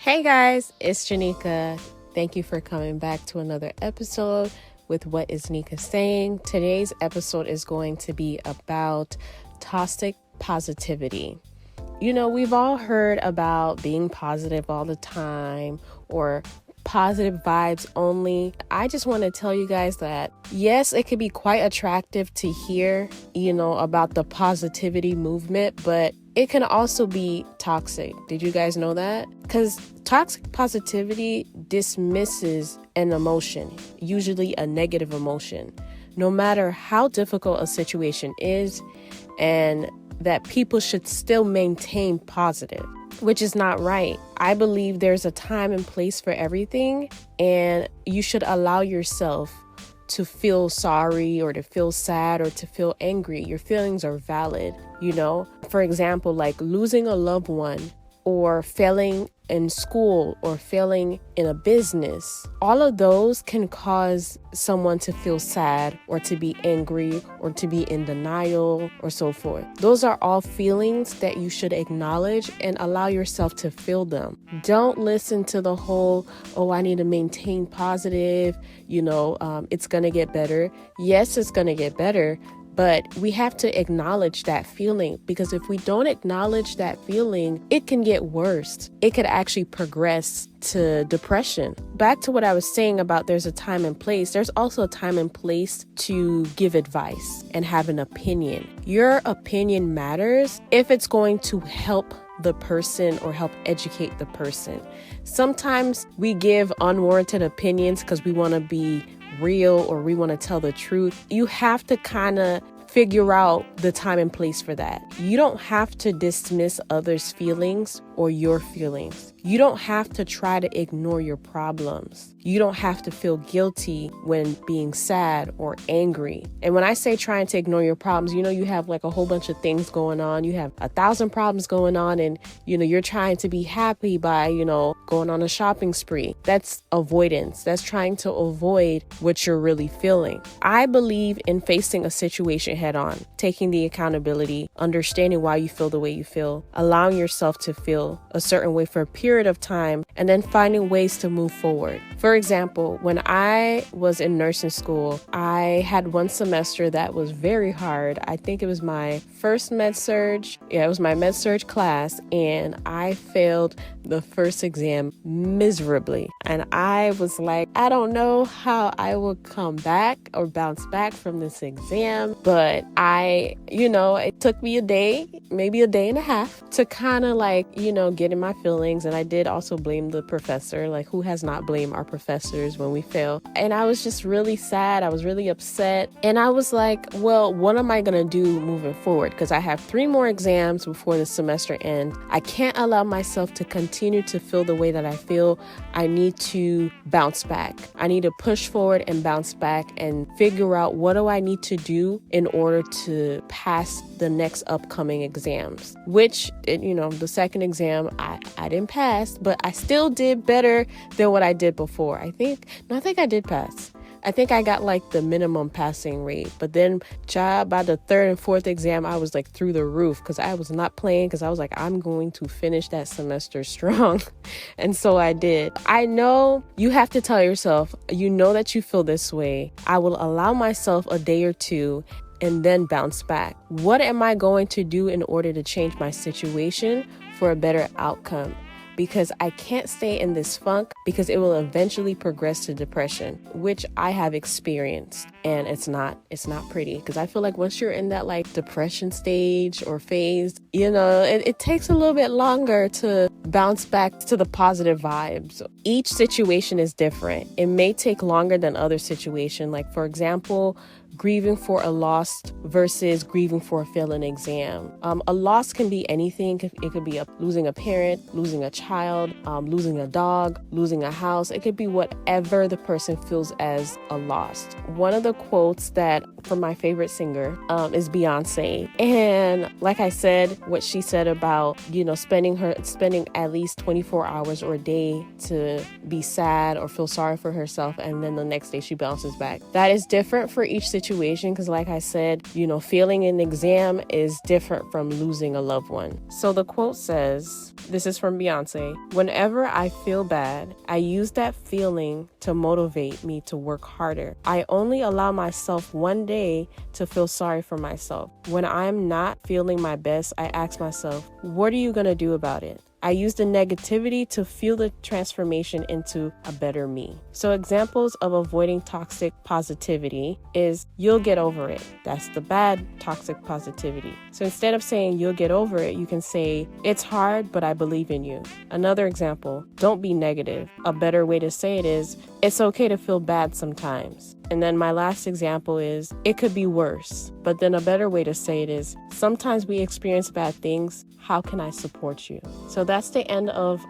Hey guys, it's Nika. Thank you for coming back to another episode with What is Nika Saying. Today's episode is going to be about toxic positivity. You know, we've all heard about being positive all the time or positive vibes only. I just want to tell you guys that yes, it could be quite attractive to hear, about the positivity movement, but it can also be toxic. Did you guys know that? Because toxic positivity dismisses an emotion, usually a negative emotion, no matter how difficult a situation is, and that people should still maintain positive, which is not right. I believe there's a time and place for everything, and you should allow yourself to feel sorry or to feel sad or to feel angry. Your feelings are valid, For example, like losing a loved one or failing in school or failing in a business. All of those can cause someone to feel sad or to be angry or to be in denial or so forth. Those are all feelings that you should acknowledge and allow yourself to feel them. Don't listen to the whole, I need to maintain positive, it's going to get better. Yes, it's going to get better. But we have to acknowledge that feeling, because if we don't acknowledge that feeling, it can get worse. It could actually progress to depression. Back to what I was saying about there's a time and place. There's also a time and place to give advice and have an opinion. Your opinion matters if it's going to help the person or help educate the person. Sometimes we give unwarranted opinions because we want to be real or we want to tell the truth. You have to kind of figure out the time and place for that. You don't have to dismiss others' feelings or your feelings. You don't have to try to ignore your problems. You don't have to feel guilty when being sad or angry. And when I say trying to ignore your problems, you have like a whole bunch of things going on. You have 1,000 problems going on, and you're trying to be happy by, going on a shopping spree. That's avoidance. That's trying to avoid what you're really feeling. I believe in facing a situation head on, taking the accountability, understanding why you feel the way you feel, allowing yourself to feel a certain way for a period of time, and then finding ways to move forward. For example, when I was in nursing school, I had one semester that was very hard. I think it was my first med-surg. Yeah, it was my med-surg class, and I failed the first exam miserably. And I was like, I don't know how I will come back or bounce back from this exam, but it took me a day, maybe a day and a half to kind of get in my feelings. And I did also blame the professor, like who has not blamed our professors when we fail. And I was just really sad. I was really upset. And I was like, well, what am I going to do moving forward? Because I have 3 more exams before the semester ends. I can't allow myself to continue to feel the way that I feel. I need to bounce back. I need to push forward and bounce back and figure out what do I need to do in order to pass the next upcoming exams, which, the second exam, I didn't pass, but I still did better than what I did before. I think I did pass. I think I got like the minimum passing rate, but then by the 3rd and 4th exam, I was like through the roof because I was not playing, because I was like, I'm going to finish that semester strong. And so I did. I know you have to tell yourself, that you feel this way. I will allow myself a day or two and then bounce back. What am I going to do in order to change my situation for a better outcome? Because I can't stay in this funk, because it will eventually progress to depression, which I have experienced, and it's not pretty, because I feel like once you're in that like depression stage or phase, it takes a little bit longer to bounce back to the positive vibes. Each situation is different. It may take longer than other situation. Like for example, grieving for a loss versus grieving for a failing exam. A loss can be anything. It could be losing a parent, losing a child, losing a dog, losing a house. It could be whatever the person feels as a loss. One of the quotes that from my favorite singer is Beyonce. And like I said, what she said about, spending at least 24 hours or a day to be sad or feel sorry for herself, and then the next day she bounces back. That is different for each situation. situation because, like I said, failing an exam is different from losing a loved one. So the quote says, this is from Beyonce, "Whenever I feel bad, I use that feeling to motivate me to work harder. I only allow myself one day to feel sorry for myself. When I'm not feeling my best, I ask myself, what are you going to do about it? I use the negativity to fuel the transformation into a better me." So examples of avoiding toxic positivity is you'll get over it. That's the bad toxic positivity. So instead of saying you'll get over it, you can say it's hard, but I believe in you. Another example, don't be negative. A better way to say it is it's okay to feel bad sometimes. And then my last example is it could be worse. But then a better way to say it is sometimes we experience bad things. How can I support you? So that's the end of